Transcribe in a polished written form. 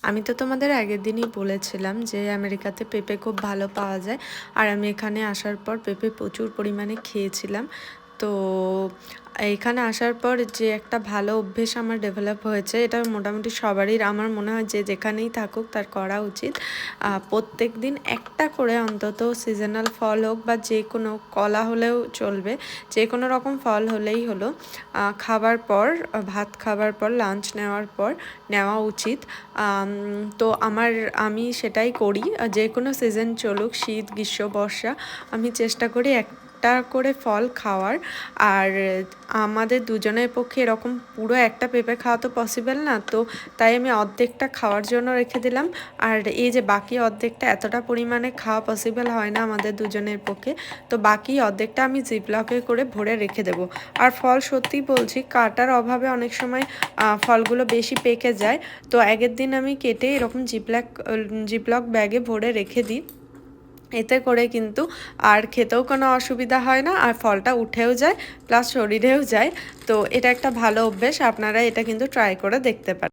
আমি তো তোমাদের আগের দিনই বলেছিলাম যে আমেরিকাতে পেঁপে খুব ভালো পাওয়া যায়, আর আমি এখানে আসার পর পেঁপে প্রচুর পরিমাণে খেয়েছিলাম। তো এখানে আসার পর যে একটা ভালো অভ্যেস আমার ডেভেলপ হয়েছে, এটা মোটামুটি সবারই আমার মনে হয় যে যেখানেই থাকুক তার করা উচিত। প্রত্যেক দিন একটা করে অন্তত সিজনাল ফল হোক বা যে কোনো কলা হলেও চলবে, যে কোনো রকম ফল হলেই হলো, খাবার পর, ভাত খাবার পর, লাঞ্চ নেওয়ার পর নেওয়া উচিত। তো আমি সেটাই করি, যে কোনো সিজন চলুক, শীত গ্রীষ্ম বর্ষা, আমি চেষ্টা করি একটা করে ফল খাওয়ার। আর আমাদের দুজনের পক্ষে এরকম পুরো একটা পেঁপে খাওয়া তো পসিবল না, তো তাই আমি অর্ধেকটা খাওয়ার জন্য রেখে দিলাম। আর এই যে বাকি অর্ধেকটা, এতটা পরিমাণে খাওয়া পসিবল হয় না আমাদের দুজনের পক্ষে, তো বাকি অর্ধেকটা আমি জিপলকে করে ভরে রেখে দেবো। আর ফল সত্যি বলছি, কাটার অভাবে অনেক সময় ফলগুলো বেশি পেকে যায়, তো আগের দিন আমি কেটে এরকম জিপলক ব্যাগে ভরে রেখে দিই। এতে করে কিন্তু আর খেতেও কোনো অসুবিধা হয় না, আর ফলটা উঠেও যায় প্লাস শরীরেও যায়। তো এটা একটা ভালো অভ্যেস, আপনারা এটা কিন্তু ট্রাই করে দেখতে পারেন।